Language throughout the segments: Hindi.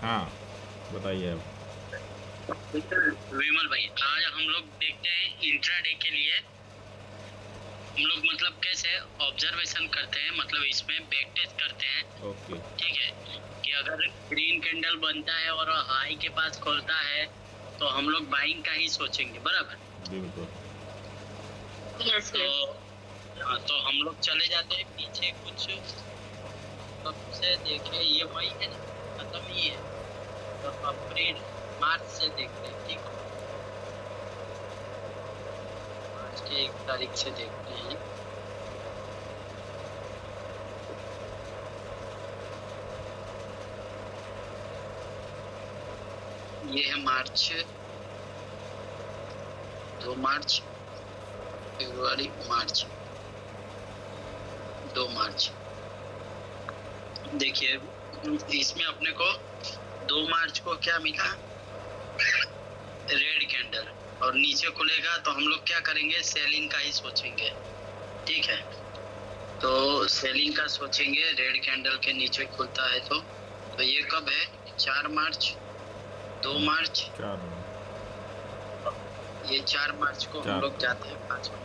हाँ, बताइए अब। विमल भाई, आज हम लोग देखते हैं इंट्राडे के लिए हम लोग मतलब कैसे ऑब्जर्वेशन करते हैं, मतलब इसमें बैक टेस्ट करते हैं। ओके। ठीक है कि अगर ग्रीन कैंडल बनता है और हाई के पास खोलता है तो हम लोग बाइंग का ही सोचेंगे, बराबर। बिल्कुल। यस तो हाँ, तो हम लोग चले जाते हैं पीछे कुछ, तब से देखे ये वही है ना, खत्म ही है। तो अप्रैल मार्च से देखते हैं, ठीक है। मार्च के 1 तारीख से देखते हैं। ये है मार्च, 2 मार्च, फरवरी, मार्च, 2 मार्च। देखिए इसमें अपने को 2 मार्च को क्या मिला, रेड कैंडल, और नीचे खुलेगा तो हम लोग क्या करेंगे, सेलिंग का ही सोचेंगे। ठीक है, तो सेलिंग का सोचेंगे, रेड कैंडल के नीचे खुलता है तो ये कब है, 4 मार्च, 2 मार्च, 4। ये 4 मार्च को हम 4 लोग को। जाते हैं 5 मिनट।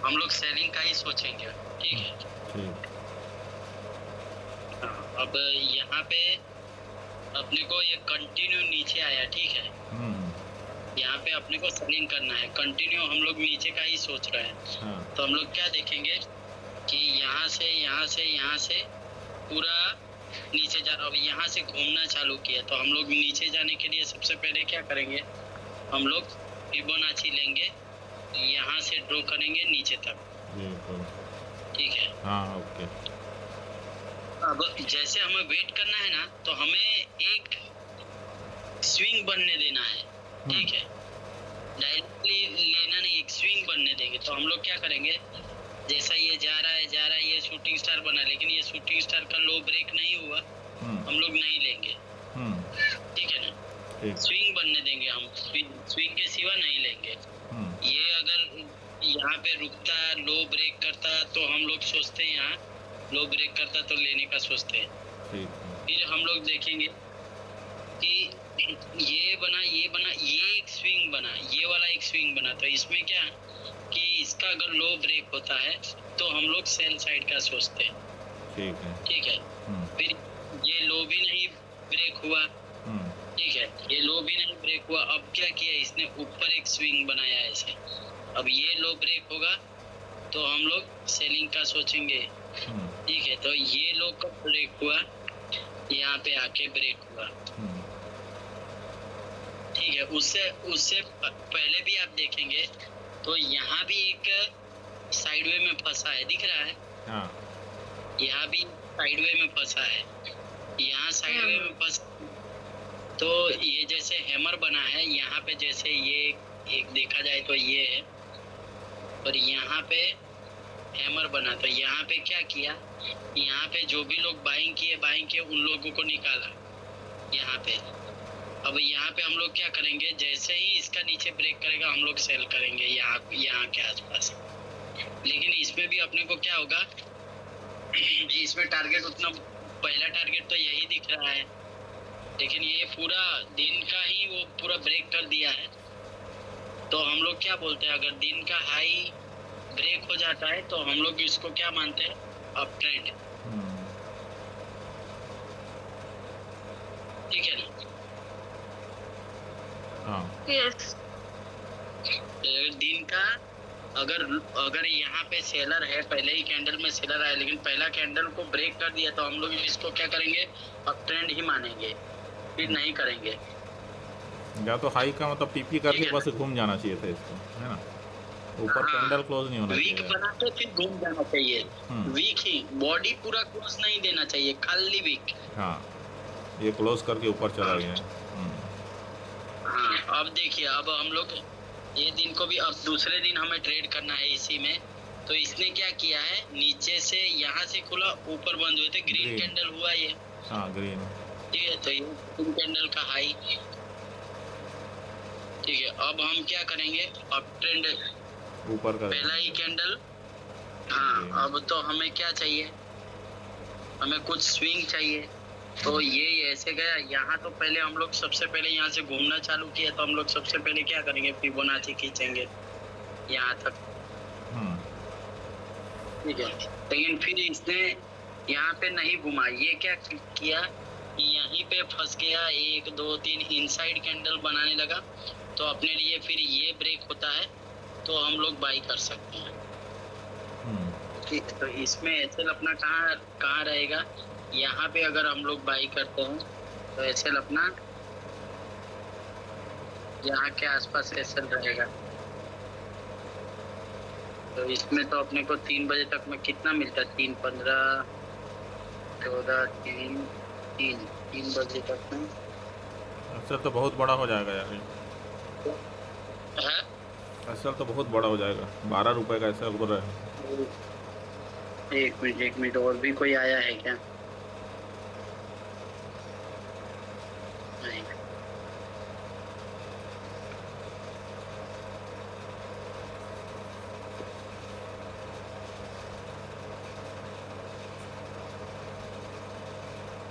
हम लोग सेलिंग का ही सोचेंगे, ठीक है। ठीक। हाँ, अब यहाँ पे अपने को ये कंटिन्यू नीचे आया, ठीक है। यहाँ पे अपने को सेलिंग करना है, कंटिन्यू हम लोग नीचे का ही सोच रहे हैं। हाँ। तो हम लोग क्या देखेंगे कि यहाँ से यहाँ से यहाँ से पूरा नीचे जा रहा, अब यहाँ से घूमना चालू किया तो हम लोग नीचे जाने के लिए सबसे पहले क्या करेंगे, हम लोग फिबोनाची लेंगे, यहाँ से ड्रॉ करेंगे नीचे तक, बिल्कुल। ठीक है। हाँ, ओके। अब जैसे हमें वेट करना है ना, तो हमें एक स्विंग बनने देना है, ठीक है। डायरेक्टली लेना नहीं, एक स्विंग बनने देंगे। तो हम लोग क्या करेंगे, जैसा ये जा रहा है ये शूटिंग स्टार बना, लेकिन ये शूटिंग स्टार का लो ब्रेक नहीं हुआ, हम लोग नहीं लेंगे, ठीक है ना। ठीक। स्विंग बनने देंगे, हम स्विंग के सिवा नहीं लेंगे। ये अगर यहाँ पे रुकता, लो ब्रेक करता, तो हम लोग सोचते हैं यहाँ लो ब्रेक करता तो लेने का सोचते हैं। फिर हम लोग देखेंगे कि ये बना, ये एक स्विंग बना, ये वाला एक स्विंग बना, तो इसमें क्या कि इसका अगर लो ब्रेक होता है तो हम लोग सेल साइड का सोचते हैं, ठीक है। ठीक है। फिर ये लो भी नहीं ब्रेक हुआ, ठीक है, ये लो भी नहीं ब्रेक हुआ। अब क्या किया इसने, ऊपर एक स्विंग बनाया ऐसे, अब ये लो ब्रेक होगा तो हम लोग सेलिंग का सोचेंगे, ठीक है। तो ये लो कब ब्रेक हुआ, यहाँ पे आके ब्रेक हुआ, ठीक है। उससे पहले भी आप देखेंगे तो यहाँ भी एक साइडवे में फंसा है, दिख रहा है। हाँ। यहाँ भी साइडवे में फंसा है, यहाँ साइडवे में फंसा, तो ये जैसे हैमर बना है यहाँ पे, जैसे ये एक देखा जाए तो ये है, और यहाँ पे हैमर बना, तो यहाँ पे क्या किया, यहाँ पे जो भी लोग बाइंग किए उन लोगों को निकाला यहाँ पे। अब यहाँ पे हम लोग क्या करेंगे, जैसे ही इसका नीचे ब्रेक करेगा हम लोग सेल करेंगे यहाँ के आसपास। लेकिन इसमें भी अपने को क्या होगा, इसमें टारगेट उतना, पहला टारगेट तो यही दिख रहा है, लेकिन ये पूरा दिन का ही वो पूरा ब्रेक कर दिया है। तो हम लोग क्या बोलते हैं, अगर दिन का हाई ब्रेक हो जाता है तो हम लोग इसको क्या मानते हैं, अप ट्रेंड, ठीक है ना। हाँ, यस। दिन का अगर यहाँ पे सेलर है, पहले ही कैंडल में सेलर आया, लेकिन पहला कैंडल को ब्रेक कर दिया तो हम लोग इसको क्या करेंगे, अप ट्रेंड ही मानेंगे, फिर नहीं करेंगे। या तो हाई का मतलब पीपी करके बस घूम जाना चाहिए था इसको, है ना, ऊपर कैंडल क्लोज नहीं होना चाहिए। वीक बना के फिर घूम जाना चाहिए, वीक ही, बॉडी पूरा क्लोज नहीं देना चाहिए, खाली वीक। हाँ, ये क्लोज करके ऊपर चला गया। हाँ, अब देखिए, अब हम लोग ये दिन को भी, अब दूसरे दिन हमें ट्रेड करना है इसी में, तो इसने क्या किया है, नीचे से यहाँ से खुला, ऊपर बंद हुए थे, ग्रीन कैंडल हुआ ये। हाँ, ग्रीन। ठीक है, तो ये ग्रीन कैंडल का हाई, ठीक है, अब हम क्या करेंगे, अप ट्रेंड ऊपर का पहला ही कैंडल। हाँ, अब तो हमें क्या चाहिए, हमें कुछ स्विंग चाहिए। तो ये ऐसे गया यहाँ, तो पहले हम लोग सबसे पहले यहाँ से घूमना चालू किया, तो हम लोग सबसे पहले क्या करेंगे, फिबोनाची खींचेंगे यहाँ तक। ठीक है, लेकिन फिर इसने यहाँ पे नहीं घुमा, ये क्या किया कि यहीं पे फंस गया, 1 2 3 इनसाइड कैंडल बनाने लगा। तो अपने लिए फिर ये ब्रेक होता है, तो हम लोग बाई कर सकते हैं। ठीक है, तो इसमें एसएल अपना कहाँ रहेगा, यहाँ पे अगर हम लोग बाई करते हैं तो एसएल अपना यहाँ के आसपास एसएल रहेगा। तो इसमें तो अपने को 3 बजे तक में कितना मिलता है, 3 15 14 3 बजे तक में। असल तो बहुत बड़ा हो जाएगा यार, असल तो बहुत बड़ा हो जाएगा, 12 रुपए का ऐसा बोल रहा है। एक मिनट और भी कोई आया है क्या? नहीं।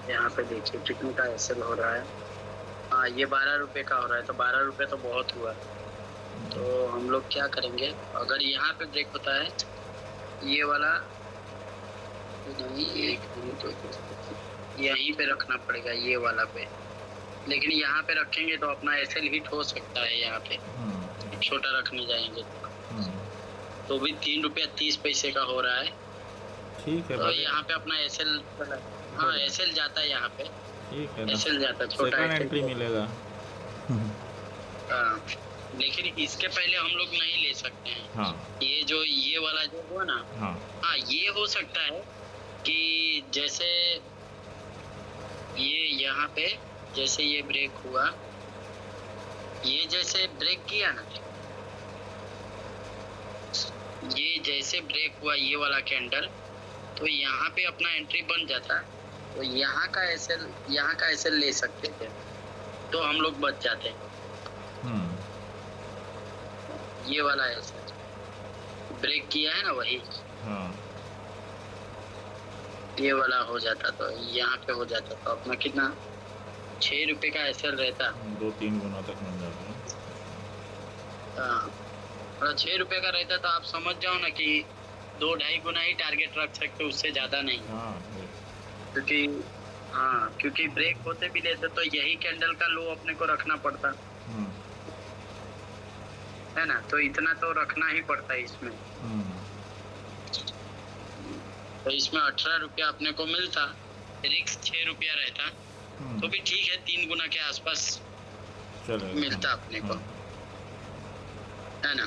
यहाँ पे देखिए कितने का एसएल हो रहा है। हाँ, ये 12 रुपए का हो रहा है, तो 12 रुपए तो बहुत हुआ। तो हम लोग क्या करेंगे, अगर यहाँ पे ब्रेक होता है, ये वाला नहीं, यहीं पे रखना पड़ेगा ये वाला पे, लेकिन यहाँ पे रखेंगे तो अपना एसएल हिट हो सकता है। यहाँ पे छोटा रखने जाएंगे तो भी 3 रुपया 30 पैसे का हो रहा है। ठीक है, तो यहाँ पे अपना एसएल, हाँ एसएल जाता है यहाँ पे, ठीक है, एसएल जाता है, छोटा एंट्री मिलेगा। हाँ, लेकिन इसके पहले हम लोग नहीं ले सकते हैं। हाँ, ये वाला जो हुआ ना, हाँ ये हो सकता है कि जैसे ये यहाँ पे जैसे ये ब्रेक हुआ, ये जैसे ब्रेक किया ना, ये जैसे ब्रेक हुआ ये वाला कैंडल, तो यहाँ पे अपना एंट्री बन जाता, तो यहाँ का एसएल ले सकते थे, तो हम लोग बच जाते। ये वाला एसएल ब्रेक किया है ना, वही ये वाला हो जाता, तो यहाँ पे हो जाता, तो अपना कितना 6 रुपए का एसएल रहता, 2-3 गुना तक मिल जाता है। हाँ, और 6 रुपए का रहता, तो आप समझ जाओ ना कि 2-2.5 गुना ही टारगेट रख सकते, उससे ज्यादा नहीं। क्योंकि ब्रेक होते भी लेते तो यही कैंडल का लो अपने को रखना पड़ता है ना, तो इतना तो रखना ही पड़ता है इसमें। तो इसमें 18 रुपया अपने को मिलता, रिस्क 6 रुपया रहता, तो भी ठीक है, 3 गुना के आसपास मिलता अपने को, है ना।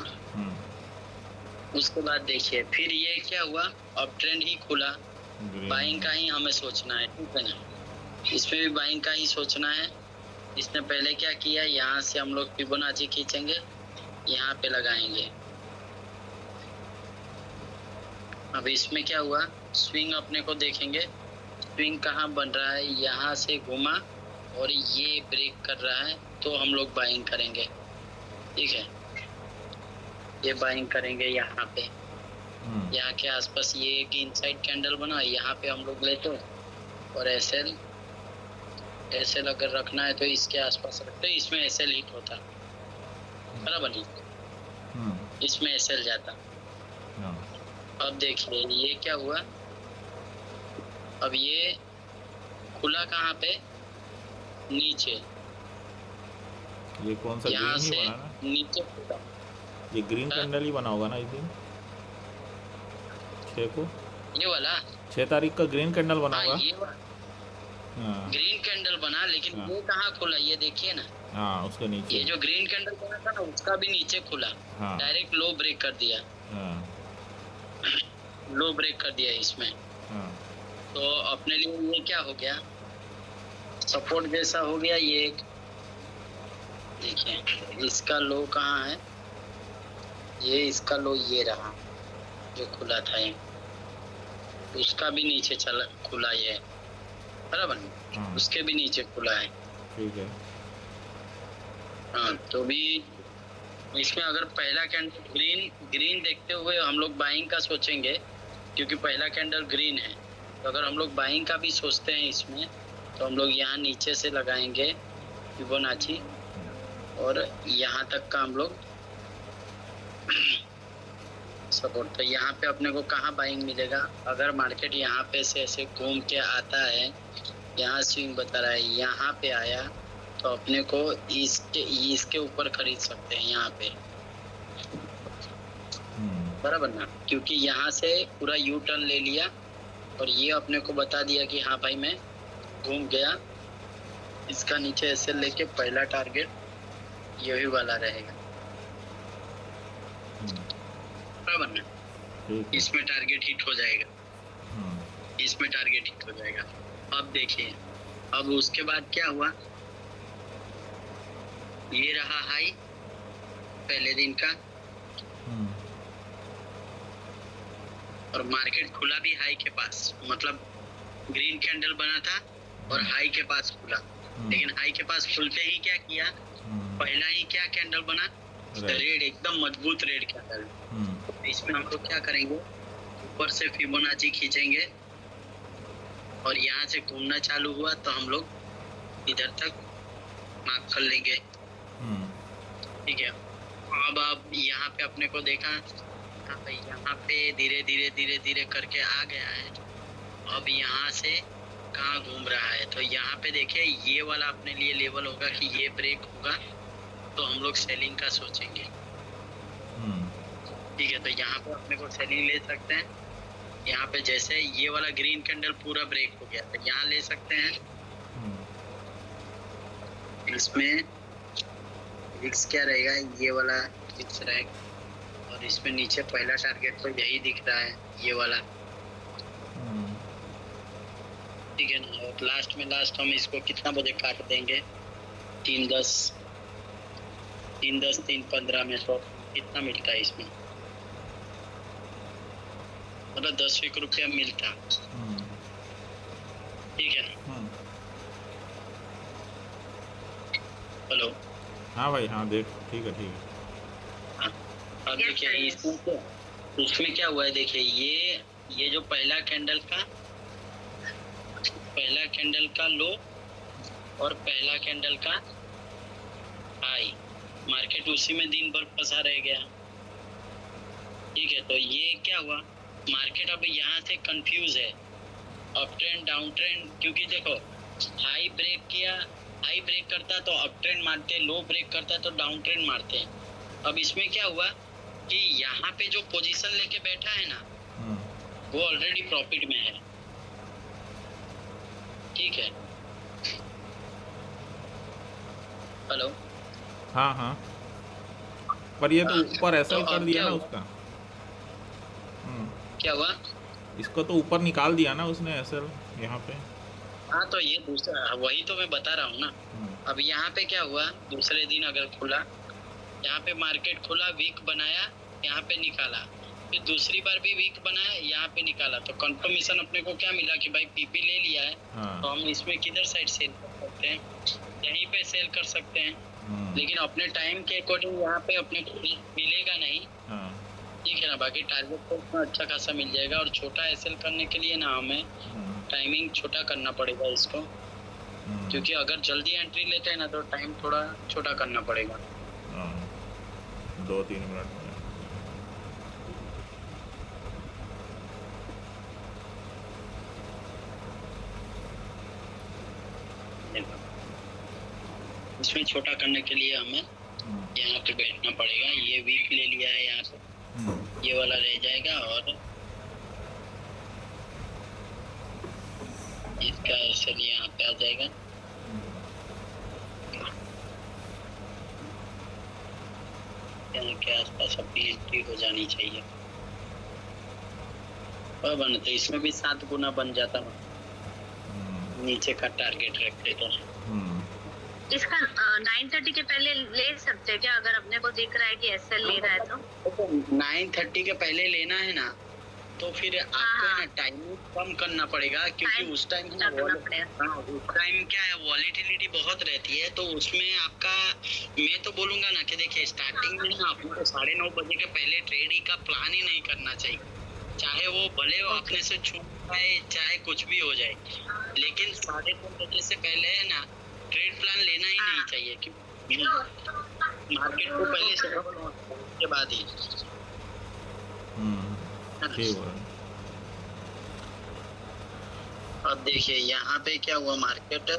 उसके बाद देखिए फिर ये क्या हुआ, अब ट्रेंड ही खुला, बाइंग का ही हमें सोचना है, ठीक है ना, इसमें भी बाइंग का ही सोचना है। इसने पहले क्या किया, यहाँ से हम लोग फिबोनाची खींचेंगे, यहाँ पे लगाएंगे। अब इसमें क्या हुआ, स्विंग अपने को देखेंगे, स्विंग कहाँ बन रहा है, यहाँ से घुमा और ये ब्रेक कर रहा है, तो हम लोग बाइंग करेंगे। ठीक है, ये बाइंग करेंगे यहाँ पे, यहाँ के आसपास ये एक इनसाइड कैंडल बना, यहाँ पे हम लोग लेते और एसएल अगर रखना है तो इसके आसपास रखते, इसमें एसएल हिट होता बराबर नहीं, इसमें एसएल जाता। अब देखिए ये क्या हुआ, अब ये खुला कहाँ पे, नीचे, ये कौन सा यहाँ ग्रीन से ही बना ना? नीचे खुला, ये ग्रीन कैंडल ही बना होगा ना इस दिन 6 को, ये वाला 6 तारीख का ग्रीन कैंडल बना होगा। ये ग्रीन कैंडल बना, लेकिन वो कहाँ खुला, ये देखिए ना, हाँ उसके नीचे, ये जो ग्रीन कैंडल बना था ना, उसका भी नीचे खुला, डायरेक्ट लो ब्रेक कर दिया, लो ब्रेक कर दिया इसमें। तो अपने लिए ये क्या हो गया, सपोर्ट जैसा हो गया ये एक, देखिए इसका लो कहाँ है, ये इसका लो ये रहा जो खुला था, ये उसका भी नीचे चला खुला, ये बराबर, उसके भी नीचे खुला है। ठीक है, हाँ, तो भी इसमें अगर पहला कैंडल ग्रीन देखते हुए हम लोग बाइंग का सोचेंगे, क्योंकि पहला कैंडल ग्रीन है, तो अगर हम लोग बाइंग का भी सोचते हैं इसमें, तो हम लोग यहाँ नीचे से लगाएंगे फिबोनाची और यहाँ तक का हम लोग सपोर्ट। तो यहाँ पे अपने को कहाँ बाइंग मिलेगा? अगर मार्केट यहाँ पे से ऐसे घूम के आता है, यहाँ स्विंग बता रहा है, यहाँ पे आया, तो अपने को इसके ऊपर खरीद सकते हैं यहाँ पे, बराबर ना? क्योंकि यहाँ से पूरा यू टर्न ले लिया और ये अपने को बता दिया कि हाँ भाई मैं घूम गया। इसका नीचे ऐसे लेके पहला टारगेट यही वाला रहेगा, बराबर ना? इसमें टारगेट हिट हो जाएगा, इसमें टारगेट हिट हो जाएगा। अब देखिए, अब उसके बाद क्या हुआ, ये रहा हाई पहले दिन का, और मार्केट खुला भी हाई के पास, मतलब ग्रीन कैंडल बना था और हाई के पास खुला। लेकिन हाई के पास खुलते ही क्या किया, पहला ही क्या कैंडल बना, रेड, एकदम मजबूत रेड कैंडल। इसमें हम लोग क्या करेंगे, ऊपर से फिबोनाची खींचेंगे और यहाँ से घूमना चालू हुआ तो हम लोग इधर तक मार्क कर लेंगे, ठीक है। अब आप यहाँ पे अपने को देखा, हाँ भाई यहाँ पे धीरे धीरे धीरे धीरे करके आ गया है। अब यहाँ से कहाँ घूम रहा है, तो यहाँ पे देखिए ये वाला अपने लिए लेवल होगा कि ये ब्रेक होगा तो हम लोग सेलिंग का सोचेंगे, ठीक है। तो यहाँ पे अपने को सेलिंग ले सकते हैं। यहाँ पे जैसे ये वाला ग्रीन कैंडल पूरा ब्रेक हो गया तो यहाँ ले सकते हैं। इसमें फिक्स क्या रहेगा, ये वाला फिक्स रहेगा, और इसमें नीचे पहला टारगेट तो यही दिख रहा है, ये वाला, ठीक है ना। और लास्ट में लास्ट हम इसको कितना बजे काट देंगे, 3:10 3:15 में, तो कितना मिलता है इसमें, मतलब 10 रुपया मिलता, ठीक है ना। हेलो, हाँ भाई, हाँ देख, ठीक है। अब देखिए इसमें क्या हुआ है, देखिए ये जो पहला कैंडल का लो और पहला कैंडल का हाई, मार्केट उसी में दिन भर फंसा रह गया, ठीक है। तो ये क्या हुआ, मार्केट अब यहाँ से कंफ्यूज है, अप ट्रेंड डाउन ट्रेंड, क्योंकि देखो हाई ब्रेक किया, हाई ब्रेक करता तो अप ट्रेंड मारते, लो ब्रेक करता तो डाउन ट्रेंड मारते हैं। अब इसमें क्या हुआ कि यहाँ पे जो पोजीशन लेके बैठा है ना, वो ऑलरेडी प्रॉफिट में है, ठीक है। हेलो, हाँ, पर ये तो ऊपर ऐसा तो कर दिया ना उसका, क्या हुआ, इसको तो ऊपर निकाल दिया ना उसने एसएल यहाँ पे। हाँ तो ये दूसरा, वही तो मैं बता रहा हूँ ना। अब यहाँ पे क्या हुआ, दूसरे दिन अगर खुला, यहाँ पे मार्केट खुला, वीक बनाया, यहाँ पे निकाला, फिर दूसरी बार भी वीक बनाया, यहाँ पे निकाला, तो कंफर्मेशन अपने को क्या मिला कि भाई पीपी ले लिया है। तो हम इसमें किधर साइड सेल कर सकते हैं, यहीं पे सेल कर सकते हैं, लेकिन अपने टाइम के अकॉर्डिंग यहाँ पे अपने को मिलेगा नहीं, ठीक है ना। बाकी टारगेट तो अच्छा खासा मिल जाएगा, और छोटा एसएल करने के लिए ना हमें टाइमिंग छोटा करना पड़ेगा इसको, क्योंकि अगर जल्दी एंट्री लेते हैं ना तो टाइम थोड़ा छोटा करना पड़ेगा, 2-3 मिनट में। इसमें छोटा करने के लिए हमें यहाँ पे बैठना पड़ेगा। ये वीक ले लिया है, यहाँ पे ये वाला रह जाएगा, और इसका एसएल यहाँ पे आ जाएगा। यहाँ के आसपास अपनी एंट्री हो जानी चाहिए, और बना तो इसमें भी 7 गुना बन जाता है, नीचे का टारगेट रखते तो। इसका 9:30 के पहले ले सकते हैं क्या, अगर अपने को दिख रहा है कि एसएल ले रहा है तो? 9:30 के पहले लेना है ना, तो फिर आपको ना टाइमिंग कम करना पड़ेगा, क्योंकि उस टाइम उस टाइम क्या है, वॉलेटिलिटी बहुत रहती है, तो उसमें आपका मैं तो बोलूंगा ना कि देखिए स्टार्टिंग में ना अपने को 9:30 बजे के पहले ट्रेडिंग का प्लान ही नहीं करना चाहिए, चाहे वो भले वो अपने से छूट जाए चाहे कुछ भी हो जाए, लेकिन 3:30 बजे से पहले है ना ट्रेड प्लान लेना ही नहीं चाहिए, क्योंकि मार्केट को पहले से उसके बाद ही। ठीक है। अब देखिए यहाँ पे क्या हुआ, मार्केट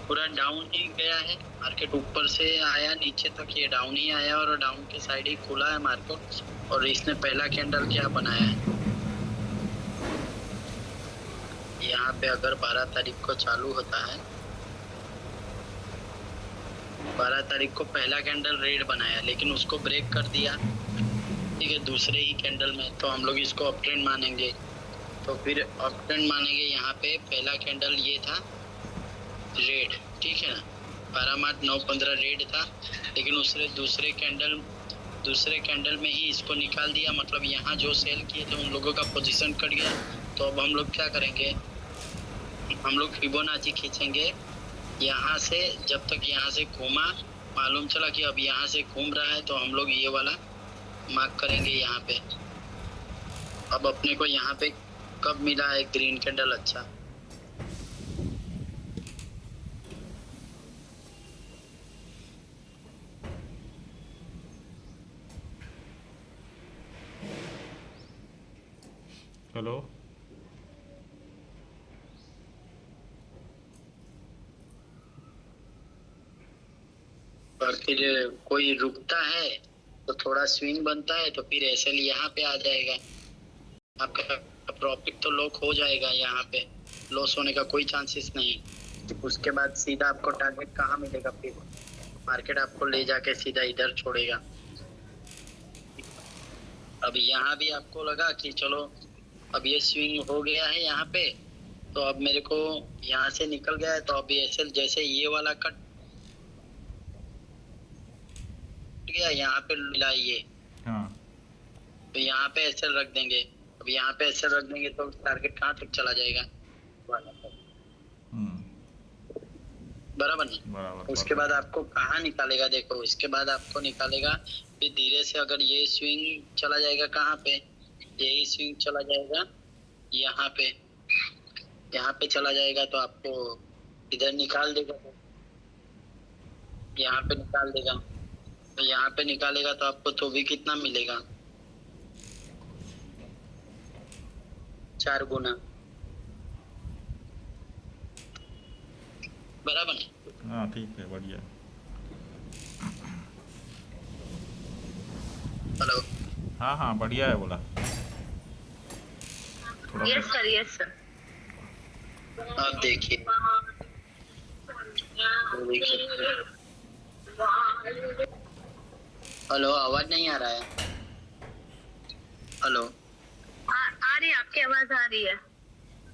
पूरा डाउन ही गया है, मार्केट ऊपर से आया नीचे तक ये डाउन ही आया और डाउन के साइड ही खुला है मार्केट। और इसने पहला कैंडल क्या बनाया है यहाँ पे, अगर 12 तारीख को चालू होता है, 12 तारीख को पहला कैंडल रेड बनाया लेकिन उसको ब्रेक कर दिया, ठीक है, दूसरे ही कैंडल में, तो हम लोग इसको अप ट्रेंड मानेंगे। तो फिर अप ट्रेंड मानेंगे, यहाँ पे पहला कैंडल ये था रेड, ठीक है ना, 12 मार्च 9:15 रेड था, लेकिन दूसरे कैंडल में ही इसको निकाल दिया, मतलब यहाँ जो सेल किए थे उन लोगों का पोजीशन कट गया। तो अब हम लोग क्या करेंगे, हम लोग फिबोनाची खींचेंगे यहाँ से, जब तक यहाँ से घूमा, मालूम चला कि अब यहाँ से घूम रहा है, तो हम लोग ये वाला मार्क करेंगे यहाँ पे। अब अपने को यहाँ पे कब मिला है ग्रीन कैंडल अच्छा, हेलो, और फिर कोई रुकता है तो थोड़ा स्विंग बनता है, तो फिर एसएल यहाँ पे आ जाएगा, आपका प्रॉफिट तो लॉक हो जाएगा, यहाँ पे लॉस होने का कोई चांसेस नहीं। उसके बाद सीधा आपको टारगेट कहाँ मिलेगा, फिर मार्केट आपको ले जाके सीधा इधर छोड़ेगा। अब यहाँ भी आपको लगा कि चलो अब ये स्विंग हो गया है यहाँ पे, तो अब मेरे को यहाँ से निकल गया है, तो अब एसएल जैसे ये वाला कट गया, यहाँ पे मिला ये, हाँ, तो यहाँ पे एसएल रख देंगे। अब यहाँ पे एसएल रख देंगे तो टारगेट कहाँ तक चला जाएगा, बराबर नहीं। बराबर। उसके बाद आपको कहाँ निकालेगा, देखो इसके बाद आपको निकालेगा फिर धीरे से, अगर ये स्विंग चला जाएगा कहाँ पे, यही स्विंग चला जाएगा यहाँ पे, यहाँ पे चला जाएगा तो आपको इधर निकाल देगा, यहाँ पे निकाल देगा, तो यहाँ पे निकालेगा तो आपको तो भी कितना मिलेगा, 4 गुना, बराबर। हाँ ठीक है, बढ़िया। हेलो, हाँ हाँ, बढ़िया है बोला। Yes sir, yes sir. अब देखिए हेलो, आवाज नहीं आ रहा है, हेलो, आ रही है, आपकी आवाज आ रही है।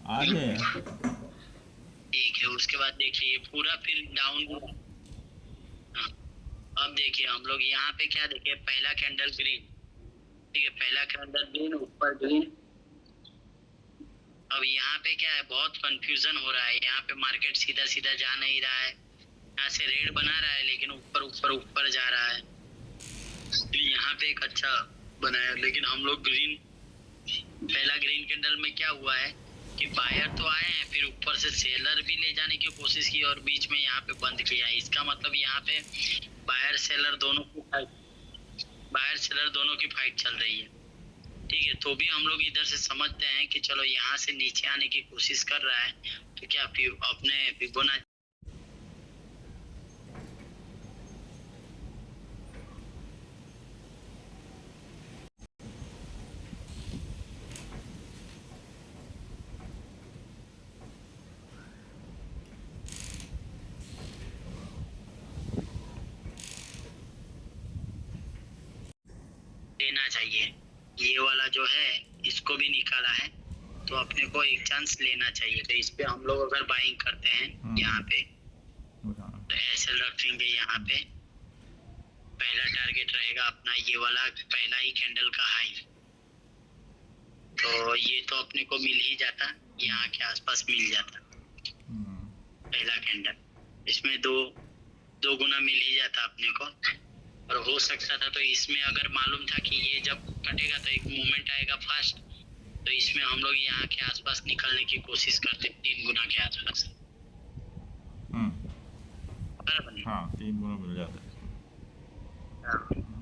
आ रही है। ठीक है। उसके बाद देखिए पूरा फिर डाउन, अब देखिए हम लोग यहाँ पे क्या देखे, पहला कैंडल ग्रीन, ठीक है, पहला कैंडल ग्रीन, ऊपर ग्रीन। अब यहाँ पे क्या है, बहुत कंफ्यूजन हो रहा है, यहाँ पे मार्केट सीधा सीधा जा नहीं रहा है, यहाँ से रेड बना रहा है लेकिन ऊपर ऊपर ऊपर जा रहा है। तो यहाँ पे एक अच्छा बनाया, लेकिन हम लोग ग्रीन, पहला ग्रीन कैंडल में क्या हुआ है कि बायर तो आए हैं, फिर ऊपर से सेलर भी ले जाने की कोशिश की और बीच में यहाँ पे बंद किया। इसका मतलब यहाँ पे बायर सेलर दोनों की फाइट चल रही है, ठीक है। तो भी हम लोग इधर से समझते हैं कि चलो यहाँ से नीचे आने की कोशिश कर रहा है, तो क्या अपने फिबोनाची लेना चाहिए, ये वाला जो है इसको भी निकाला है, तो अपने को एक चांस लेना चाहिए। तो इस पे हम लोग अगर बाइंग करते हैं यहाँ पे, तो ऐसे रखेंगे, यहाँ पे पहला टारगेट रहेगा अपना ये वाला पहला ही कैंडल का हाई, तो ये तो अपने को मिल ही जाता, यहाँ के आसपास मिल जाता पहला कैंडल। इसमें 2 2 गुना मिल ही जाता अपने को। और हो सकता था, तो इसमें अगर मालूम था कि ये जब कटेगा तो एक मूवमेंट आएगा फास्ट, तो इसमें हम लोग यहाँ के आसपास निकलने की कोशिश करते 3 गुना के आसपास। बराबर नहीं? हाँ 3 गुना मिल जाता है।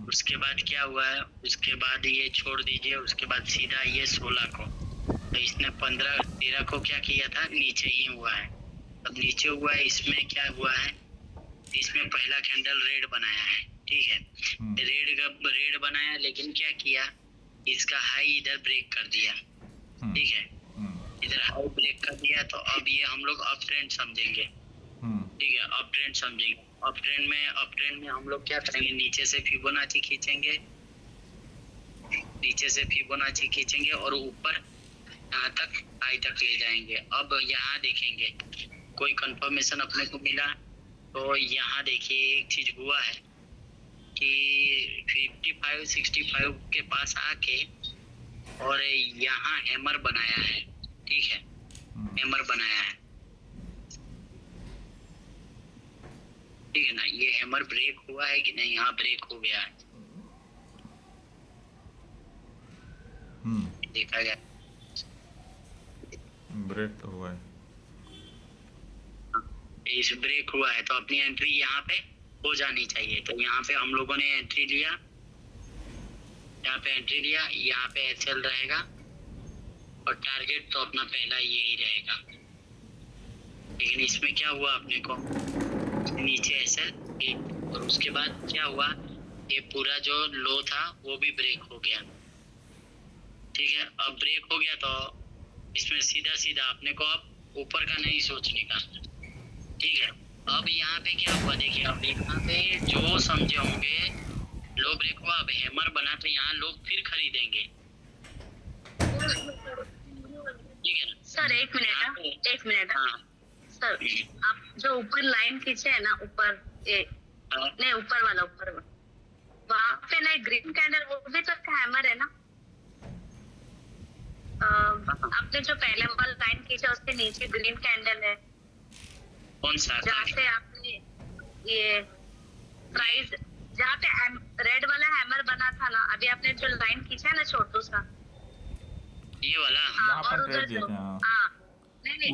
उसके बाद क्या हुआ है, उसके बाद ये छोड़ दीजिए, उसके बाद सीधा ये 16 को, तो इसने 15-13 को क्या किया था, नीचे ही हुआ है। अब नीचे हुआ है, इसमें क्या हुआ है, इसमें पहला कैंडल रेड बनाया है, ठीक है। रेड बनाया, लेकिन क्या किया, इसका हाई इधर ब्रेक कर दिया, ठीक है। इधर हाई ब्रेक कर दिया, तो अब ये हम लोग अप ट्रेंड समझेंगे, ठीक है, अप ट्रेंड समझेंगे। अप ट्रेंड में हम लोग क्या करेंगे, नीचे से फिबोनाची खींचेंगे, और ऊपर यहाँ तक हाई तक ले जाएंगे। अब यहाँ देखेंगे कोई कंफर्मेशन अपने को मिला, तो यहाँ देखिए एक चीज हुआ है कि 55-65 के पास आके और यहाँ हैमर बनाया है, ठीक है, हैमर बनाया है, ठीक है ना। ये हैमर ब्रेक हुआ है कि नहीं, यहाँ ब्रेक हो गया है, देखा गया, ब्रेक तो हुआ है। इस ब्रेक हुआ है, तो अपनी एंट्री यहाँ पे हो जानी चाहिए। तो यहाँ पे हम लोगों ने एंट्री लिया, यहाँ पे एसएल रहेगा, और टारगेट तो अपना पहला यही रहेगा। लेकिन इसमें क्या हुआ, अपने को नीचे एसएल, और उसके बाद क्या हुआ, ये पूरा जो लो था वो भी ब्रेक हो गया, ठीक है। अब ब्रेक हो गया, तो इसमें सीधा अपने को अब ऊपर का नहीं सोचने का, ठीक है। अब यहाँ पे क्या हुआ, देखिए, अब यहाँ पे जो समझे होंगे, लो ब्रेक हुआ, अब हैमर बना, तो यहाँ लोग फिर खरीदेंगे, ठीक है ना। सर एक मिनट हाँ सर, आप जो ऊपर लाइन खींचे है ना, ऊपर नहीं, ऊपर वाला वहाँ पे ना ग्रीन कैंडल, वो भी तो हैमर है ना। आपने जो पहले वाला लाइन खींचा, उसके नीचे ग्रीन कैंडल है, कौन सा, जहाँ से आपने ये प्राइस, जहाँ पे रेड वाला हैमर बना था ना, अभी आपने जो लाइन खींचा है ना छोटू सा, ये वाला, हाँ, और उधर जो, हाँ नहीं,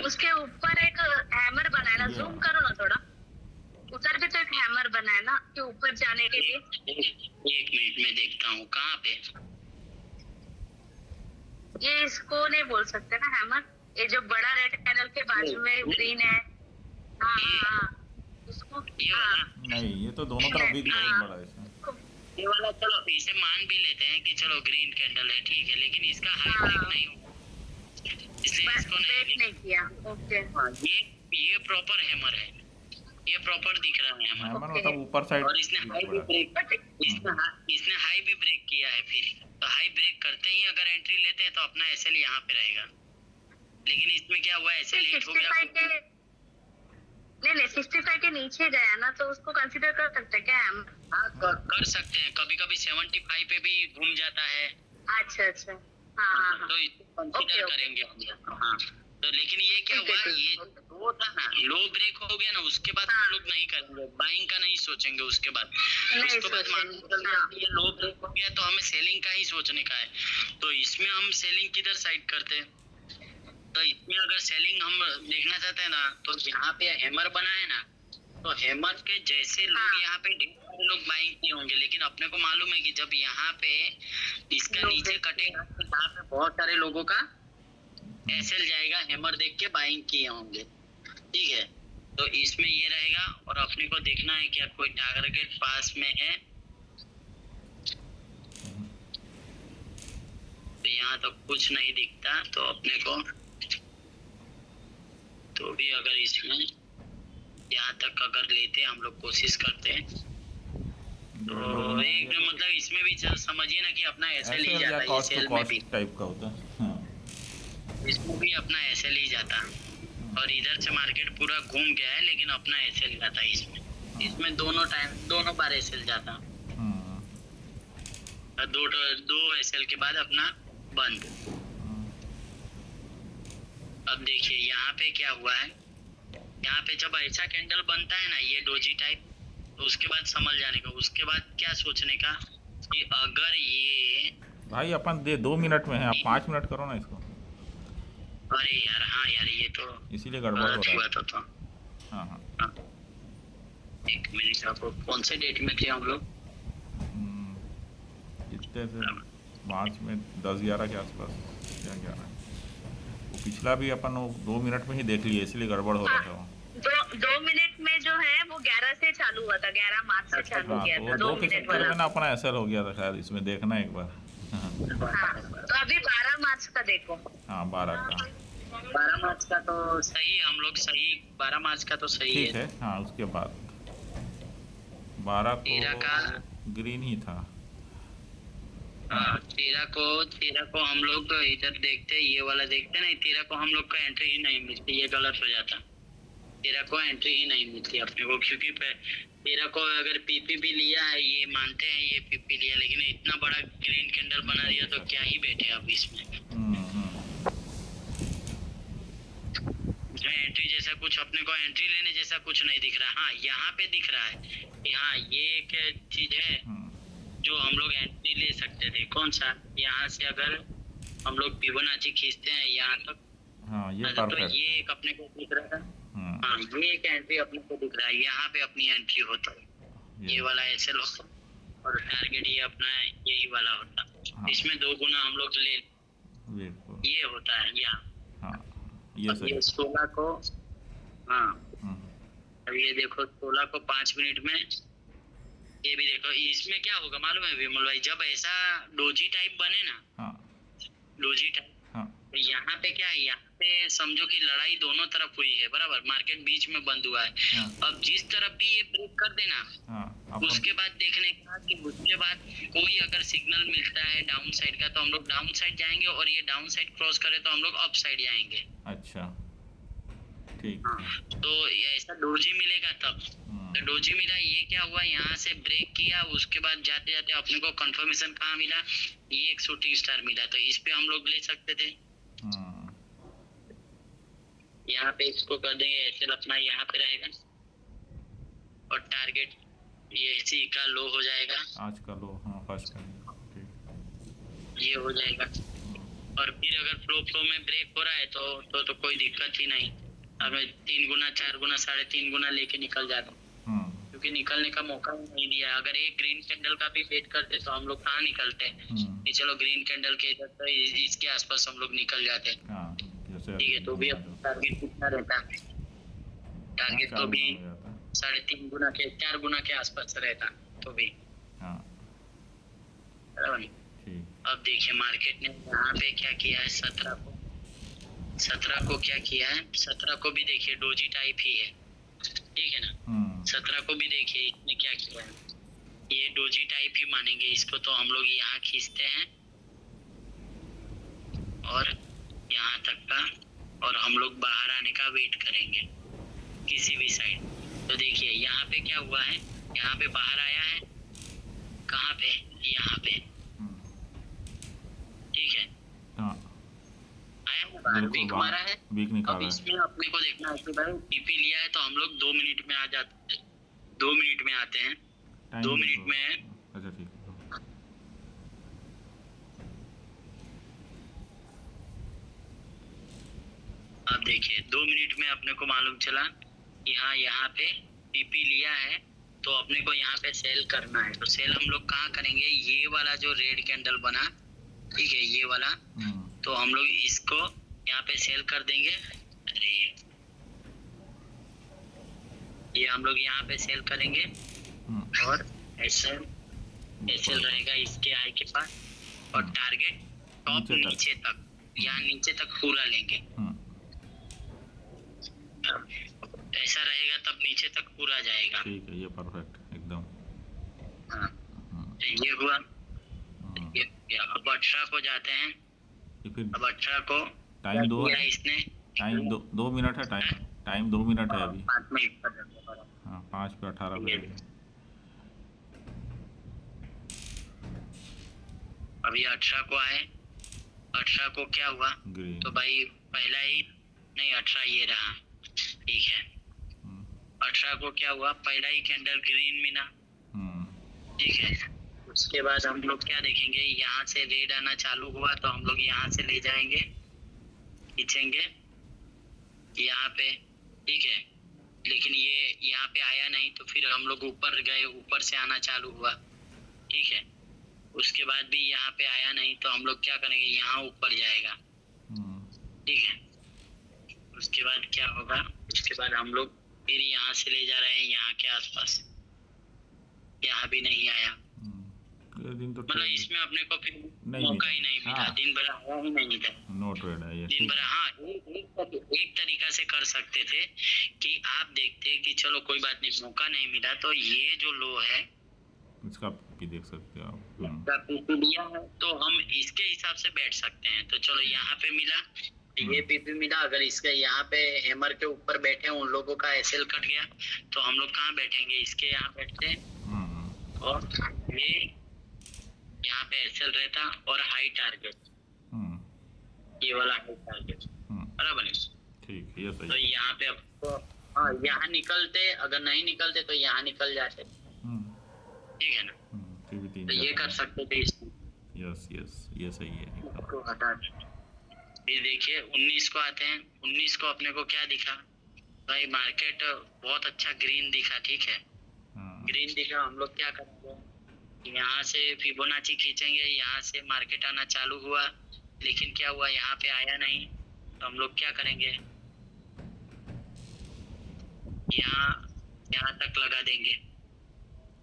उसके ऊपर एक हैमर बना है ना, जूम करो ना थोड़ा, उधर भी तो एक हैमर बना है ना, कि ऊपर जाने के लिए। एक मिनट में देखता हूँ कहाँ पे, ये इसको नहीं बोल सकते ना हैमर, ये जो बड़ा रेड कैंडल के बाजू में ग्रीन है, हाँ, उसको, नहीं, ये तो दोनों तरफ भी बहुत बड़ा है इसमें। ये वाला, चलो इसे मान भी लेते हैं कि चलो ग्रीन कैंडल है, ठीक है, लेकिन इसका हाई ब्रेक नहीं हुआ, इसलिए इसको नहीं किया, ओके। ये प्रॉपर हैमर है, ये प्रॉपर दिख रहा है हैमर, मतलब ऊपर साइड, और इसने हाई भी ब्रेक किया है। फिर तो हाई ब्रेक करते ही अगर एंट्री लेते हैं, तो अपना एसएल यहाँ पे रहेगा। लेकिन इसमें क्या हुआ, एसएल हिट हो गया, नहीं 65 के नीचे गया ना, तो उसको कंसीडर कर सकते हैं क्या हम? हाँ, कर सकते हैं, कभी कभी 75 पे भी घूम जाता है। अच्छा, हाँ, तो इसको कंसीडर करेंगे हम, हाँ। तो लेकिन ये क्या हुआ, ये दो था ना, लो ब्रेक हो गया ना, उसके बाद हम लोग नहीं करेंगे, बाइंग का नहीं सोचेंगे, उसके बाद ये लो ब्रेक हो गया, तो हमें सेलिंग का ही सोचने का है। तो इसमें हम सेलिंग किधर साइड करते हैं, तो इसमें अगर सेलिंग हम देखना चाहते हैं ना, तो यहाँ पे हैमर बना है ना, तो हैमर के जैसे लोग यहाँ पे लोग बाइंग किए होंगे, लेकिन अपने को मालूम है कि जब यहाँ पे इसका नीचे कटेगा, तो यहाँ पे बहुत सारे लोगों का एसएल जाएगा, हैमर देख के बाइंग किए होंगे, ठीक है। तो इसमें ये रहेगा, और अपने को देखना है क्या कोई टारगेट पास में है, तो यहाँ तो कुछ नहीं दिखता, तो अपने को तो भी अगर इसमें यहाँ तक अगर लेते हम लोग कोशिश करते हैं, तो एकदम मतलब इसमें भी समझिए ना कि अपना एसएल ही जाता है, एसएल में भी टाइप का होता है, इसमें भी अपना एसएल ही जाता है, और इधर से मार्केट पूरा घूम गया है, लेकिन अपना एसएल जाता है इसमें दोनों बार एसएल जाता, दो एसएल के बाद अपना बंद। अब देखिए यहाँ पे क्या हुआ है, यहाँ पे जब ऐसा कैंडल बनता है ना ये डोजी टाइप, तो उसके बाद समझ जाने का, उसके बाद क्या सोचने का कि अगर ये भाई अपन 2 मिनट में है, आप 5 मिनट करो ना इसको। अरे यार हाँ यार ये तो इसीलिए गड़बड़ हो रहा है। हुआ था। हाँ हाँ। हाँ, 1 मिनट, आपको कौन से डेट में थे हम लोग? इतने से मार्च में 10-11 के आसपास, क्या 11, वो पिछला भी अपन वो 2 मिनट में ही देख लिए, इसलिए गड़बड़ हो रहा था वो। 2 मिनट में जो है वो 11 से चालू हुआ था, 11 मार्च से चालू हाँ, किया तो था वो 2 2 के मिनट चक्कर वाला। में ना अपना ऐसा हो गया था शायद, इसमें देखना एक बार। हाँ, तो अभी 12 मार्च का देखो। हाँ 12 का 12 मार्च का तो सही, हम लोग सही 12 मार्च का तो सही ठीक है। हाँ उसके बाद 12 13 को का ग्रीन ही था। 13 को हम लोग इधर देखते, ये वाला देखते ना, 13 को हम लोग को एंट्री ही नहीं मिलती, ये गलत हो जाता। 13 को एंट्री ही नहीं मिलती अपने को, क्योंकि 13 को अगर पीपी भी लिया है, ये मानते हैं ये पीपी लिया, लेकिन इतना बड़ा ग्रीन कैंडल बना दिया तो क्या ही बैठे अब इसमें। एंट्री जैसा कुछ अपने को, एंट्री लेने जैसा कुछ नहीं दिख रहा। हाँ यहाँ पे दिख रहा है, यहाँ ये एक चीज है जो हम लोग एंट्री ले सकते थे। कौन सा? यहाँ से अगर हम लोग फिबोनाची खींचते हैं यहाँ तक, हाँ ये तो परफेक्ट। ये एक अपने को दिख रहा है। हाँ ये एक एंट्री अपने को दिख रहा है, यहाँ पे अपनी एंट्री होता है, ये वाला एसएल होता और टारगेट ये अपना यही वाला होता। हाँ। इसमें 2 गुना हम लोग ले, ये होता है यहाँ। हाँ ये सही। ये 16 को, हाँ अब ये देखो 16 को 5 मिनट में, ये भी देखो इसमें क्या होगा मालूम है विमल भाई, जब ऐसा डोजी टाइप बने ना, हाँ डोजी टाइप, हाँ तो यहाँ पे क्या है, यहाँ पे समझो कि लड़ाई दोनों तरफ हुई है, बराबर, मार्केट बीच में बंद हुआ है। हाँ। अब जिस तरफ भी ये ब्रेक कर देना, हाँ उसके बाद देखने का कि उसके बाद कोई अगर सिग्नल मिलता है डाउन साइड का, तो हम लोग डाउन साइड जाएंगे, और ये डाउन साइड क्रॉस करे तो हम लोग अप साइड जाएंगे। अच्छा ठीक। हाँ, तो ऐसा डोजी मिलेगा तब। तो डोजी मिला, ये क्या हुआ, यहाँ से ब्रेक किया, उसके बाद जाते जाते अपने को कंफर्मेशन कहाँ मिला, ये एक शूटिंग स्टार मिला, तो इस पे हम लोग ले सकते थे। यहाँ पे इसको कर देंगे एसएल अपना यहाँ पे रहेगा, और टारगेट ये इसी का लो हो जाएगा, आज का लो। हाँ फर्स्ट का ठीक। ये हो जाएगा। और फिर अगर फ्लो में ब्रेक हो रहा है तो कोई दिक्कत ही नहीं, हमें 3 गुना 4 गुना 3.5 गुना लेके निकल जाता, क्योंकि निकलने का मौका ही नहीं दिया। अगर एक ग्रीन कैंडल का भी वेट करते तो हम लोग कहाँ निकलते, कि चलो ग्रीन कैंडल के इधर तो इसके आसपास हम लोग निकल जाते। ठीक है, तो भी अब टारगेट कितना रहता है, टारगेट तो भी 3.5 गुना के 4 गुना के आसपास रहता तो भी। अब देखिए मार्केट ने यहाँ पे क्या किया है, 17 को क्या किया है, 17 को भी देखिए डोजी टाइप ही है, ठीक है ना। 17 को भी देखिए इसने क्या किया है, ये डोजी टाइप ही मानेंगे इसको, तो हम लोग यहाँ खींचते हैं और यहाँ तक का, और हम लोग बाहर आने का वेट करेंगे किसी भी साइड। तो देखिए यहाँ पे क्या हुआ है, यहाँ पे बाहर आया है, कहाँ पे, यहाँ पे, ठीक है, आया बाहर, वीक मारा है, अब इसमें अपने को देखना है कि भाई पीपी लिया है तो हम लोग 2 मिनट में आ जाते हैं, 2 मिनट में आते हैं, 2 मिनट में। अच्छा ठीक है। अब देखिए 2 मिनट में अपने को मालूम चला यहाँ पे पीपी लिया है, तो अपने को यहाँ पे सेल करना है। तो सेल हम लोग कहाँ करेंगे, ये वाला जो रेड कैंडल बना, ठीक है, ये वाला, तो हम लोग इसको यहाँ पे सेल कर देंगे। अरे ये हम लोग यहाँ पे सेल करेंगे, और एसएल रहेगा इसके आई के पास, और टारगेट टॉप नीचे तक, यहाँ नीचे तक पूरा लेंगे। ऐसा रहेगा तब नीचे तक पूरा जाएगा। ठीक है, ये परफेक्ट एकदम। हाँ, ये हुआ। अब 18 को जाते हैं, अब 18 को टाइम 2 है, इसने टाइम 2 मिनट है, टाइम 2 मिनट है अभी। 5 मिनट। हाँ 5 पे 18 पे। अभी 18 को आए, 18 को क्या हुआ, तो भाई पहला ही नहीं 18 ये रहा, ठीक है, 18 को क्या हुआ, पहला ही कैंडल ग्रीन मिला, ठीक है। उसके बाद हम लोग क्या देखेंगे, यहाँ से रेड आना चालू हुआ तो हम लोग यहाँ से ले जाएंगे, खींचेंगे यहाँ पे, ठीक है। लेकिन ये यहाँ पे आया नहीं तो फिर हम लोग ऊपर गए, ऊपर से आना चालू हुआ, ठीक है। उसके बाद भी यहाँ पे आया नहीं तो हम लोग क्या करेंगे, यहाँ ऊपर जाएगा, ठीक है। उसके बाद क्या होगा, उसके बाद हम लोग फिर यहाँ से ले जा रहे हैं यहाँ के आसपास, यहाँ भी नहीं आया, दिन तो मतलब इसमें अपने को फिर मौका ही नहीं मिला, दिन भर आया ही नहीं था, नो ट्रेड है ये दिन भर। हाँ, एक तरीका से कर सकते थे कि आप देखते कि चलो कोई बात नहीं, मौका नहीं मिला तो ये जो लो है इसका भी देख सकते हो आप। लिया है तो हम इसके हिसाब से बैठ सकते हैं। तो चलो यहाँ पे मिला, ये पीपी मिला, अगर इसके यहाँ पे हैमर के ऊपर बैठे उन लोगों का एसएल कट गया तो हम लोग कहाँ बैठेंगे, इसके यहाँ बैठते हैं और ये यहाँ पे एसएल रहता और हाई टारगेट, ये वाला हाई टारगेट, बराबर है, ठीक है, ये सही। तो यहाँ पे आपको हाँ यहाँ निकलते, अगर नहीं निकलते तो यहाँ निकल जाते, ठीक है ना। तो ये कर सकते थे इसमें। यस यस, ये सही है। इसको हटा फिर देखिए 19 को आते हैं। 19 को अपने को क्या दिखा भाई, मार्केट बहुत अच्छा ग्रीन दिखा, ठीक है। ग्रीन दिखा, हम लोग क्या करेंगे, यहाँ से फिबोनाची खींचेंगे, यहाँ से मार्केट आना चालू हुआ लेकिन क्या हुआ, यहाँ पे आया नहीं तो हम लोग क्या करेंगे, यहाँ तक लगा देंगे,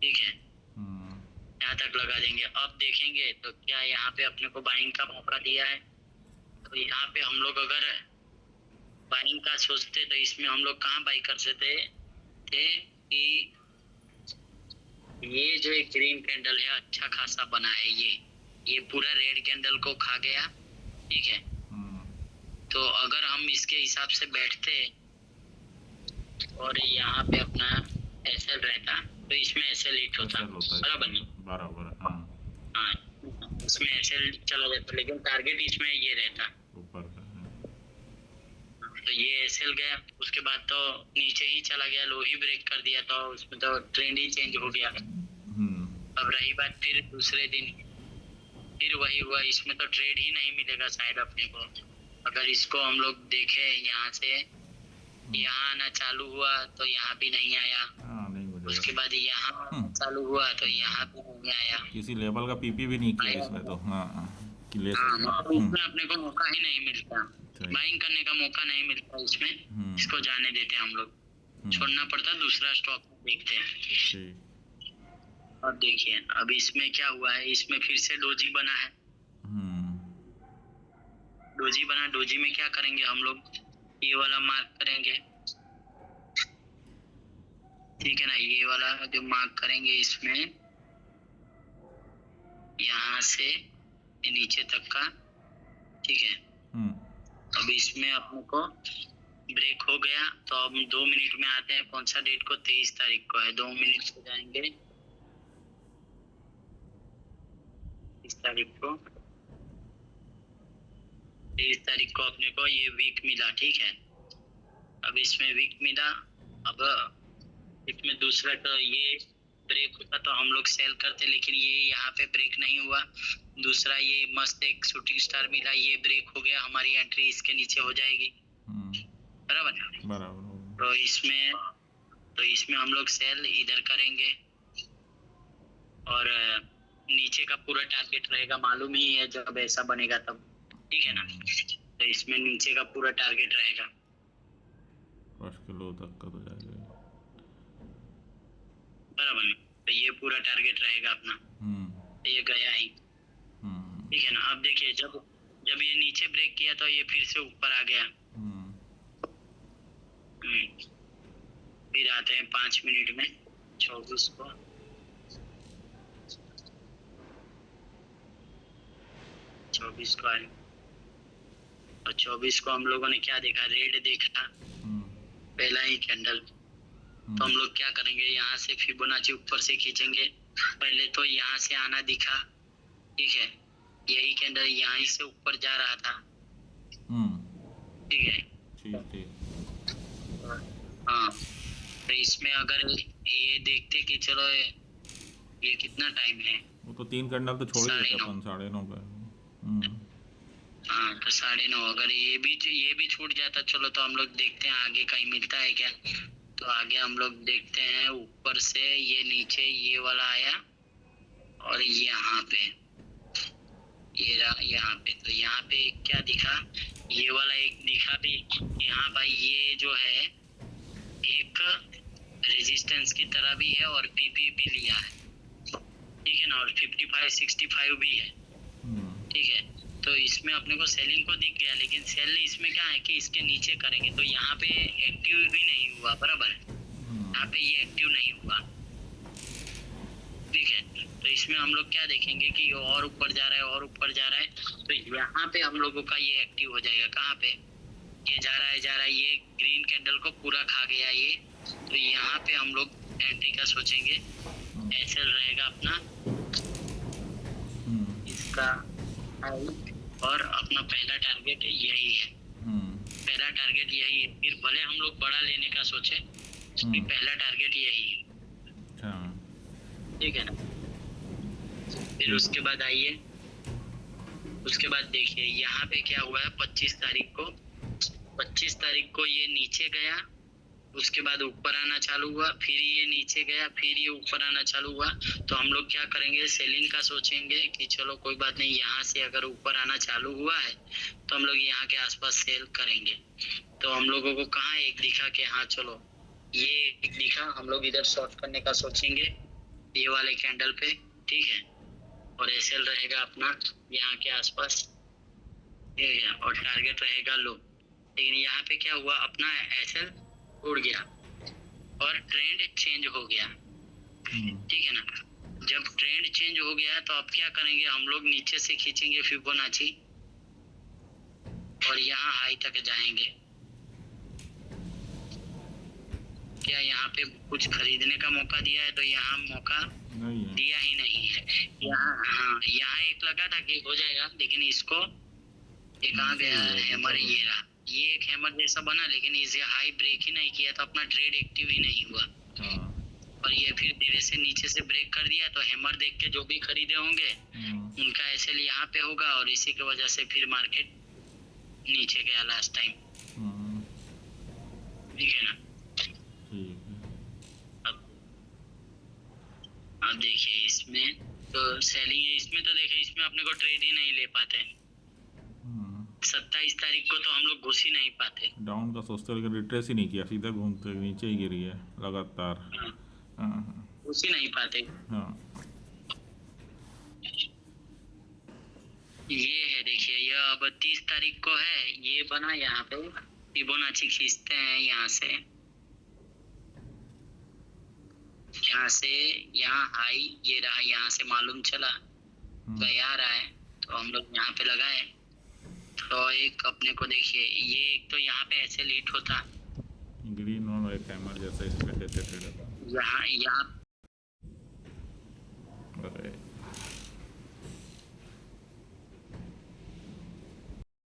ठीक है, यहाँ तक लगा देंगे। अब देखेंगे तो क्या यहाँ पे अपने को बाइंग का मौका दिया है, तो यहाँ पे हम लोग अगर बाइंग का सोचते तो इसमें हम लोग कहाँ बाई कर सकते थे कि ये जो एक ग्रीन कैंडल है अच्छा खासा बना है, ये पूरा रेड कैंडल को खा गया, ठीक है। तो अगर हम इसके हिसाब से बैठते और यहाँ पे अपना एसएल रहता तो इसमें एसएल हिट होता, बराबर। हाँ, इसमें एसएल चला जाता लेकिन टारगेट इसमें ये रहता ऊपर का। तो ये एसएल गया, उसके बाद तो नीचे ही चला गया, लो ही ब्रेक कर दिया तो उसमें तो ट्रेंड ही चेंज हो गया। अब रही बात फिर दूसरे दिन फिर वही हुआ, इसमें तो ट्रेड ही नहीं मिलेगा शायद अपने को। अगर इसको हम लोग देखें यहाँ से, यहाँ आना चालू हुआ तो यहाँ भी नहीं आया, उसके बाद यहाँ चालू हुआ तो यहाँ भी नहीं आया, किसी लेवल का पीपी भी नहीं किया इसमें तो। इसमें अपने को मौका ही नहीं मिलता, बाइंग करने का मौका नहीं मिलता इसमें। इसको जाने देते हम लोग, छोड़ना पड़ता, दूसरा स्टॉक देखते हैं। अब देखिए अब इसमें क्या हुआ है, इसमें फिर से डोजी बना है, डोजी बना। डोजी में क्या करेंगे हम लोग, ये वाला मार्क करेंगे, ठीक है ना। ये वाला जो मार्क करेंगे इसमें यहाँ से नीचे तक का, ठीक है। अब इसमें अपने को ब्रेक हो गया तो अब 2 मिनट में आते हैं, कौन सा डेट को, 23 तारीख को है। 2 मिनट से जाएंगे 23 तारीख को, 23 तारीख को अपने को ये वीक मिला, ठीक है। अब इसमें वीक मिला, अब इसमें दूसरा तो ये ब्रेक होता तो हम लोग सेल करते, लेकिन ये यहाँ पे ब्रेक नहीं हुआ। दूसरा ये मस्त एक शूटिंग स्टार मिला, ये ब्रेक हो गया, हमारी एंट्री इसके नीचे हो जाएगी, बराबर। तो इसमें हम लोग सेल इधर करेंगे और नीचे का पूरा टारगेट रहेगा, मालूम ही है जब ऐसा बनेगा तब, ठीक है ना। तो इसमें नीचे का पूरा टारगेट रहेगा, फर्स्ट किलो तक का तो जाएगा, बराबर। तो ये पूरा टारगेट रहेगा अपना, तो ये गया ही, ठीक है ना। अब देखिए जब ये नीचे ब्रेक किया तो ये फिर से ऊपर आ गया। फिर आते हैं 5 मिनट में 24 को, 24 को आए और 24 को हम लोगों ने क्या देखा, रेड देखा, पहला ही कैंडल। तो हम लोग क्या करेंगे, यहाँ से फिबोनाची ऊपर से खींचेंगे। पहले तो यहाँ से आना दिखा, ठीक है, यही कैंडल यहाँ से ऊपर जा रहा था, ठीक है। हाँ, तो तो इसमें अगर ये देखते कि चलो ये कितना टाइम है, वो तो 3 कैंडल तो छोड़ ही देते अपन 9:30 पे। हाँ, तो 9:30 अगर ये भी छूट जाता, चलो तो हम लोग देखते हैं आगे कहीं मिलता है क्या। तो आगे हम लोग देखते हैं, ऊपर से ये नीचे ये वाला आया और यहाँ पे ये रहा यहाँ पे। तो यहाँ पे क्या दिखा, ये वाला एक दिखा भी यहाँ भाई, ये जो है एक रेजिस्टेंस की तरह भी है और पीपी भी लिया है, ठीक है ना, और 55-65 भी है, ठीक है। तो इसमें अपने को सेलिंग को दिख गया, लेकिन सेल इसमें क्या है कि इसके नीचे करेंगे तो यहाँ पे एक्टिव भी नहीं हुआ, बराबर है, यहाँ पे ये एक्टिव नहीं हुआ, ठीक है। तो इसमें हम लोग क्या देखेंगे कि ये और ऊपर जा रहा है और ऊपर जा रहा है, तो यहाँ पे हम लोगों का ये एक्टिव हो जाएगा। कहाँ पे ये जा रहा है, ये ग्रीन कैंडल को पूरा खा गया ये, तो यहाँ पे हम लोग एंट्री का सोचेंगे। एसएल रहेगा अपना इसका और अपना पहला टारगेट यही है, पहला टारगेट यही है। फिर भले हम लोग बड़ा लेने का सोचे, पहला टारगेट यही है, ठीक है ना। फिर उसके बाद आइए, उसके बाद देखिए यहाँ पे क्या हुआ है। 25 तारीख को ये नीचे गया, उसके बाद ऊपर आना चालू हुआ, फिर ये नीचे गया, फिर ये ऊपर आना चालू हुआ। तो हम लोग क्या करेंगे, सेलिंग का सोचेंगे कि चलो कोई बात नहीं, यहाँ से अगर ऊपर आना चालू हुआ है तो हम लोग यहाँ के आसपास सेल करेंगे। तो हम लोगों को कहाँ एक दिखा कि हाँ चलो ये एक दिखा, हम लोग इधर शॉर्ट करने का सोचेंगे ये वाले कैंडल पे, ठीक है। और एसएल रहेगा अपना यहाँ के आसपास, ठीक है, और टारगेट रहेगा लो। लेकिन यहाँ पे क्या हुआ, अपना एसएल उड़ गया और ट्रेंड चेंज हो गया, ठीक है ना। जब ट्रेंड चेंज हो गया तो अब क्या करेंगे, हम लोग नीचे से खींचेंगे फिबोनाची और यहाँ हाई तक जाएंगे। क्या यहाँ पे कुछ खरीदने का मौका दिया है, तो यहाँ मौका नहीं है, दिया ही नहीं है। यहाँ हाँ, यहाँ एक लगा था कि हो जाएगा, लेकिन इसको ये कहाँ गया, हैमर ये रहा, ये एक हैमर जैसा बना, लेकिन इसे हाई ब्रेक ही नहीं किया तो अपना ट्रेड एक्टिव ही नहीं हुआ। और ये फिर धीरे से नीचे से ब्रेक कर दिया, तो हैमर देख के जो भी खरीदे होंगे उनका एसएल यहाँ पे होगा, और इसी की वजह से फिर मार्केट नीचे गया लास्ट टाइम, ठीक है ना। अब देखिए इसमें तो सेलिंग है, इसमें तो देखिए इसमें अपने को ट्रेड ही नहीं ले पाते। 27 तारीख को तो हम लोग घुस ही नहीं पाते, डाउन का सोचते लेकिन रिट्रेस ही नहीं किया, सीधा घूमते नीचे ही गिरी है लगातार। घुस ही नहीं पाते। ये है देखिए, ये अब 30 तारीख को है, ये बना यहाँ पे फिबोनाची खींचते हैं यहाँ से यहाँ हाई ये रहा, यहाँ से मालूम चला गया रहा है, तो हम लोग यहाँ पे लगाए। तो एक अपने को देखिए, ये एक तो यहाँ पे ऐसे लीट होता ग्रीन और एक हैमर जैसा इसमें देते थे यहाँ